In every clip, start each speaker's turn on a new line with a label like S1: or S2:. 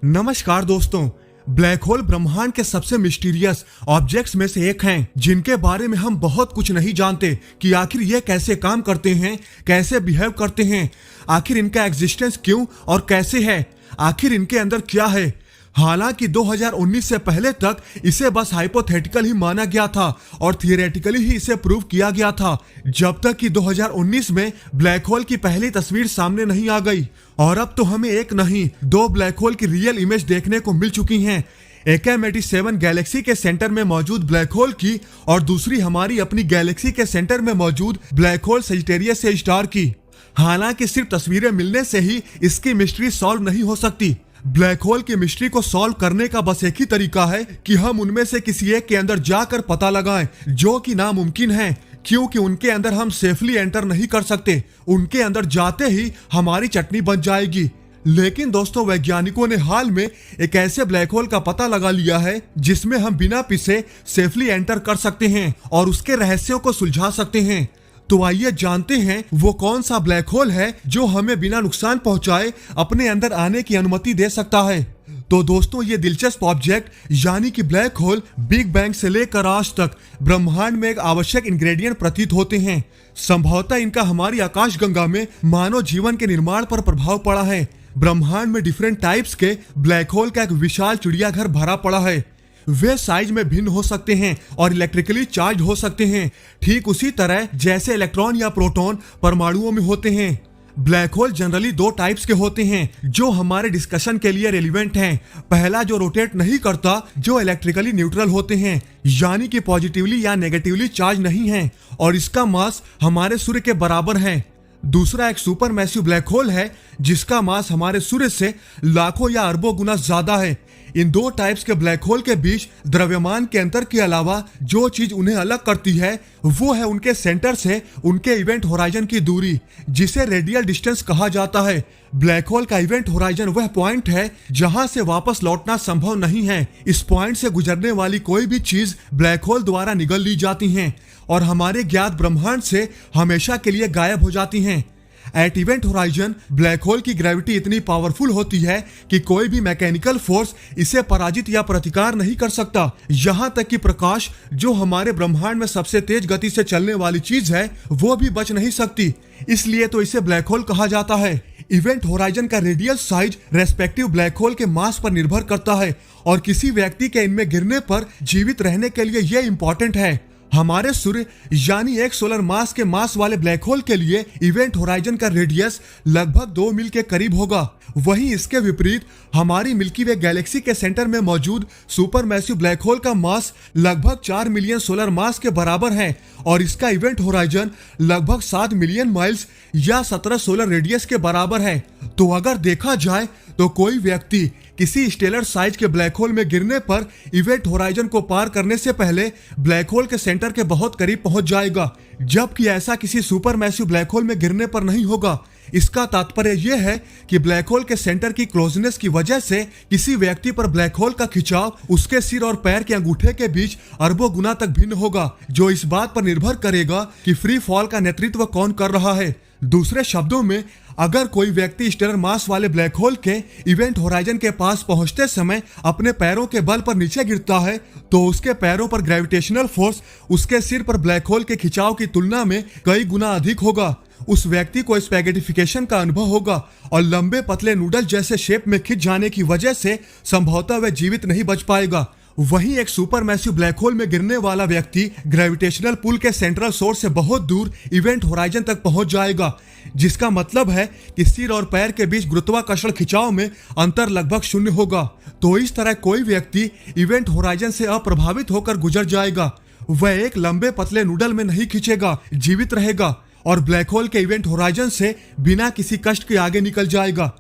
S1: नमस्कार दोस्तों, black hole ब्रह्मांड के सबसे मिस्टीरियस ऑब्जेक्ट्स में से एक हैं, जिनके बारे में हम बहुत कुछ नहीं जानते कि आखिर ये कैसे काम करते हैं, कैसे बिहेव करते हैं, आखिर इनका एग्जिस्टेंस क्यों और कैसे है, आखिर इनके अंदर क्या है। हालांकि 2019 से पहले तक इसे बस हाइपोथेटिकल ही माना गया था और थियोरेटिकली ही इसे प्रूव किया गया था, जब तक कि 2019 में ब्लैक होल की पहली तस्वीर सामने नहीं आ गई। और अब तो हमें एक नहीं, दो ब्लैक होल की रियल इमेज देखने को मिल चुकी हैं। एक M87 गैलेक्सी के सेंटर में मौजूद ब्लैक होल की और दूसरी हमारी अपनी गैलेक्सी के सेंटर में मौजूद ब्लैक होल सजिटेरियस से स्टार की। हालांकि सिर्फ तस्वीरें मिलने से ही इसकी मिस्ट्री सॉल्व नहीं हो सकती। ब्लैक होल की मिस्ट्री को सॉल्व करने का बस एक ही तरीका है कि हम उनमें से किसी एक के अंदर जाकर पता लगाएं, जो कि नामुमकिन है, क्योंकि उनके अंदर हम सेफली एंटर नहीं कर सकते। उनके अंदर जाते ही हमारी चटनी बन जाएगी। लेकिन दोस्तों, वैज्ञानिकों ने हाल में एक ऐसे ब्लैक होल का पता लगा लिया है जिसमें हम बिना पिसे सेफली एंटर कर सकते हैं और उसके रहस्यों को सुलझा सकते हैं। तो आइए जानते हैं वो कौन सा ब्लैक होल है जो हमें बिना नुकसान पहुंचाए अपने अंदर आने की अनुमति दे सकता है। तो दोस्तों, ये दिलचस्प ऑब्जेक्ट यानी कि ब्लैक होल बिग बैंग से लेकर आज तक ब्रह्मांड में एक आवश्यक इंग्रेडिएंट प्रतीत होते हैं। संभवतः इनका हमारी आकाश गंगा में मानव जीवन के निर्माण पर प्रभाव पड़ा है। ब्रह्मांड में डिफरेंट टाइप्स के ब्लैक होल का एक विशाल चिड़ियाघर भरा पड़ा है। वे साइज में भिन्न हो सकते हैं और इलेक्ट्रिकली चार्ज हो सकते हैं, ठीक उसी तरह जैसे इलेक्ट्रॉन या प्रोटॉन परमाणुओं में होते हैं। ब्लैक होल जनरली दो टाइप्स के होते हैं जो हमारे डिस्कशन के लिए रेलिवेंट हैं। पहला जो रोटेट नहीं करता, जो इलेक्ट्रिकली न्यूट्रल होते हैं, यानी कि पॉजिटिवली या नेगेटिवली चार्ज नहीं है और इसका मास हमारे सूर्य के बराबर है। दूसरा एक सुपर मैसिव ब्लैक होल है जिसका मास हमारे सूर्य से लाखों या अरबों गुना ज्यादा है। इन दो टाइप्स के ब्लैक होल के बीच द्रव्यमान के अंतर के अलावा जो चीज उन्हें अलग करती है वो है उनके सेंटर से उनके इवेंट होराइजन की दूरी, जिसे रेडियल डिस्टेंस कहा जाता है। ब्लैक होल का इवेंट होराइजन वह पॉइंट है जहां से वापस लौटना संभव नहीं है। इस पॉइंट से गुजरने वाली कोई भी चीज ब्लैक होल द्वारा निगल ली जाती हैं और हमारे ज्ञात ब्रह्मांड से हमेशा के लिए गायब हो जाती हैं। At event horizon black hole की ग्रेविटी इतनी पावरफुल होती है कि कोई भी मैकेनिकल फोर्स इसे पराजित या प्रतिकार नहीं कर सकता। यहाँ तक कि प्रकाश, जो हमारे ब्रह्मांड में सबसे तेज गति से चलने वाली चीज है, वो भी बच नहीं सकती। इसलिए तो इसे ब्लैक होल कहा जाता है। इवेंट होराइजन का radial size respective black hole के मास पर निर्भर करता है और किसी व्यक्ति के इनमें गिरने पर जीवित रहने के लिए यह इंपॉर्टेंट है। हमारे सूर्य यानी एक सोलर मास के मास वाले ब्लैक होल के लिए इवेंट होराइजन का रेडियस लगभग 2 मील के करीब होगा। वहीं इसके विपरीत हमारी मिल्की वे गैलेक्सी के सेंटर में मौजूद सुपर मैसिव ब्लैक होल का मास लगभग 4 मिलियन सोलर मास के बराबर है और इसका इवेंट होराइजन लगभग 7 मिलियन माइल्स या 17 सोलर रेडियस के बराबर है। तो अगर देखा जाए तो कोई व्यक्ति किसी स्टेलर साइज के ब्लैक होल में गिरने पर इवेंट होराइजन को पार करने से पहले ब्लैक होल के सेंटर के बहुत करीब पहुंच जाएगा, जबकि ऐसा किसी सुपर मैसिव ब्लैक होल में गिरने पर नहीं होगा। इसका तात्पर्य यह है कि ब्लैक होल के सेंटर की क्लोजनेस की वजह से किसी व्यक्ति पर ब्लैक होल का खिंचाव उसके सिर और पैर के अंगूठे के बीच अरबों गुना तक भिन्न होगा, जो इस बात पर निर्भर करेगा कि फ्री फॉल का नेतृत्व कौन कर रहा है। दूसरे शब्दों में, अगर कोई व्यक्ति स्टेलर मास वाले ब्लैक होल के इवेंट होराइजन के पास पहुंचते समय अपने पैरों के बल पर नीचे गिरता है तो उसके पैरों पर ग्रेविटेशनल फोर्स उसके सिर पर ब्लैक होल के खिंचाव की तुलना में कई गुना अधिक होगा। उस व्यक्ति को स्पैगेटिफिकेशन का अनुभव होगा और लंबे पतले नूडल जैसे शेप में खिंच जाने की वजह से संभवतः वह जीवित नहीं बच पाएगा। वहीं एक सुपर मैसिव ब्लैक होल में गिरने वाला व्यक्ति ग्रेविटेशनल पुल के सेंट्रल सोर्स से बहुत दूर इवेंट होराइजन तक पहुंच जाएगा, जिसका मतलब है कि सिर और पैर के बीच गुरुत्वाकर्षण खिंचाव में अंतर लगभग 0 होगा। तो इस तरह कोई व्यक्ति इवेंट होराइजन से अप्रभावित होकर गुजर जाएगा। वह एक लंबे पतले नूडल में नहीं खिंचेगा, जीवित रहेगा और ब्लैक होल के इवेंट होराइजन से बिना किसी कष्ट के आगे निकल जाएगा।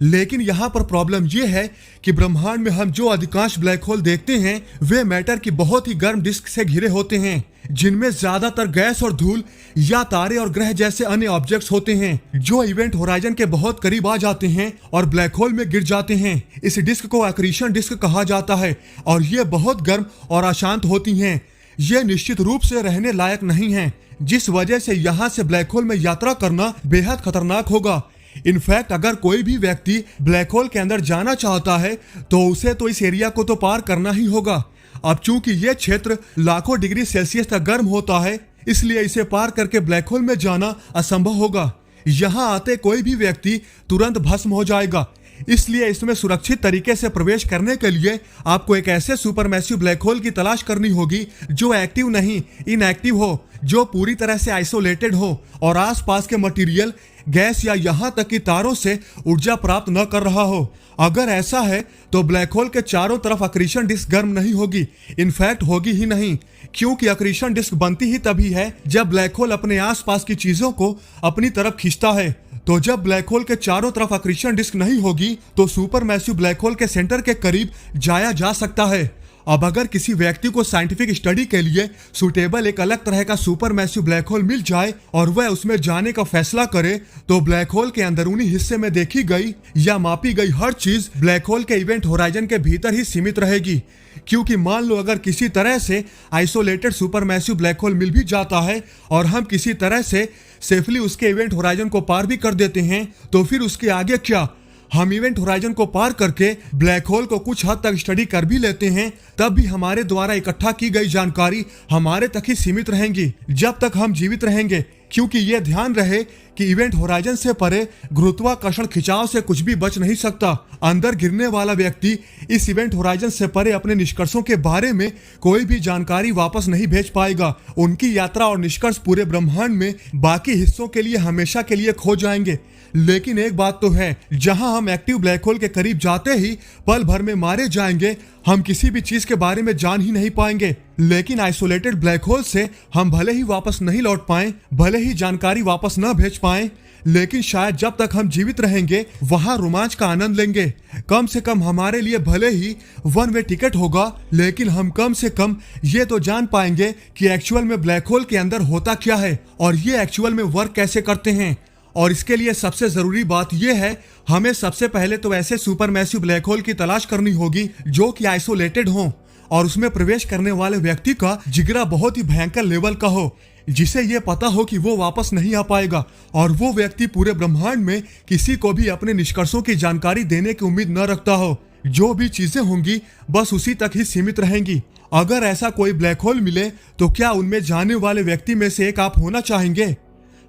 S1: लेकिन यहाँ पर प्रॉब्लम यह है कि ब्रह्मांड में हम जो अधिकांश ब्लैक होल देखते हैं वे मैटर की बहुत ही गर्म डिस्क से घिरे होते हैं, जिनमें ज्यादातर गैस और धूल या तारे और ग्रह जैसे अन्य ऑब्जेक्ट्स होते हैं जो इवेंट होराइजन के बहुत करीब आ जाते हैं और ब्लैक होल में गिर जाते हैं। इस डिस्क को एक्रीशन डिस्क कहा जाता है और ये बहुत गर्म और अशांत होती हैं। ये निश्चित रूप से रहने लायक नहीं है, जिस वजह से यहाँ से ब्लैक होल में यात्रा करना बेहद खतरनाक होगा। इनफैक्ट अगर कोई भी व्यक्ति ब्लैक होल के अंदर जाना चाहता है तो उसे तो इस एरिया को तो पार करना ही होगा। अब चूंकि यह क्षेत्र लाखों डिग्री सेल्सियस तक गर्म होता है, इसलिए इसे पार करके ब्लैक होल में जाना असंभव होगा। यहाँ आते कोई भी व्यक्ति तुरंत भस्म हो जाएगा। इसलिए इसमें सुरक्षित तरीके से प्रवेश करने के लिए आपको एक ऐसे सुपरमैसिव ब्लैक होल की तलाश करनी होगी जो एक्टिव नहीं, इनएक्टिव हो, जो पूरी तरह से आइसोलेटेड हो और आसपास के मटेरियल, गैस या यहाँ तक कि तारों से ऊर्जा प्राप्त न कर रहा हो। अगर ऐसा है तो ब्लैक होल के चारों तरफ अक्रीशन डिस्क गर्म नहीं होगी, इनफैक्ट होगी ही नहीं, क्योंकि अक्रीशन डिस्क बनती ही तभी है जब ब्लैक होल अपने आसपास की चीजों को अपनी तरफ खींचता है। तो जब ब्लैक होल के चारों तरफ अक्रीशन डिस्क नहीं होगी तो सुपरमैसिव ब्लैक होल के सेंटर के करीब जाया जा सकता है। अब अगर किसी व्यक्ति को साइंटिफिक स्टडी के लिए सुटेबल एक अलग तरह का सुपरमैसिव ब्लैक होल मिल जाए और वह उसमें जाने का फैसला करे, तो ब्लैक होल के अंदरूनी हिस्से में देखी गई या मापी गई हर चीज ब्लैक होल के इवेंट होराइजन के भीतर ही सीमित रहेगी। क्योंकि मान लो अगर किसी तरह से आइसोलेटेड सुपरमैसिव ब्लैक होल मिल भी जाता है और हम किसी तरह से सेफली उसके इवेंट होराइजन को पार भी कर देते हैं, तो फिर उसके आगे क्या? हम इवेंट होराइजन को पार करके ब्लैक होल को कुछ हद तक स्टडी कर भी लेते हैं, तब भी हमारे द्वारा इकट्ठा की गई जानकारी हमारे तक ही सीमित रहेंगी जब तक हम जीवित रहेंगे। क्योंकि यह ध्यान रहे कि इवेंट होराइजन से परे गुरुत्वाकर्षण खिंचाव से कुछ भी बच नहीं सकता। अंदर गिरने वाला व्यक्ति इस इवेंट होराइजन से परे अपने निष्कर्षों के बारे में कोई भी जानकारी वापस नहीं भेज पाएगा। उनकी यात्रा और निष्कर्ष पूरे ब्रह्मांड में बाकी हिस्सों के लिए हमेशा के लिए खो जाएंगे। लेकिन एक बात तो है, जहां हम एक्टिव ब्लैक होल के करीब जाते ही पल भर में मारे जाएंगे, हम किसी भी चीज के बारे में जान ही नहीं पाएंगे। लेकिन आइसोलेटेड ब्लैक होल से हम भले ही वापस नहीं लौट पाएं, भले ही जानकारी वापस न भेज पाएं, लेकिन शायद जब तक हम जीवित रहेंगे वहां रोमांच का आनंद लेंगे। कम से कम हमारे लिए भले ही वन वे टिकट होगा, लेकिन हम कम से कम ये तो जान पाएंगे कि एक्चुअल में ब्लैक होल के अंदर होता क्या है और ये एक्चुअल में वर्क कैसे करते हैं। और इसके लिए सबसे जरूरी बात यह है, हमें सबसे पहले तो ऐसे सुपरमैसिव ब्लैक होल की तलाश करनी होगी जो कि आइसोलेटेड हो और उसमें प्रवेश करने वाले व्यक्ति का जिगरा बहुत ही भयंकर लेवल का हो, जिसे ये पता हो कि वो वापस नहीं आ पाएगा और वो व्यक्ति पूरे ब्रह्मांड में किसी को भी अपने निष्कर्षों की जानकारी देने की उम्मीद न रखता हो। जो भी चीजें होंगी बस उसी तक ही सीमित रहेंगी। अगर ऐसा कोई ब्लैक होल मिले तो क्या उनमें जाने वाले व्यक्ति में से एक आप होना चाहेंगे?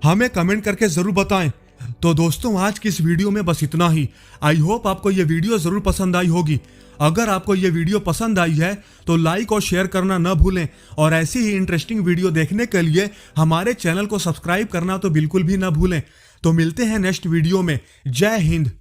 S1: हमें कमेंट करके जरूर बताएं। तो दोस्तों, आज की इस वीडियो में बस इतना ही। आई होप आपको ये वीडियो जरूर पसंद आई होगी। अगर आपको ये वीडियो पसंद आई है तो लाइक और शेयर करना न भूलें और ऐसी ही इंटरेस्टिंग वीडियो देखने के लिए हमारे चैनल को सब्सक्राइब करना तो बिल्कुल भी न भूलें। तो मिलते हैं नेक्स्ट वीडियो में। जय हिंद।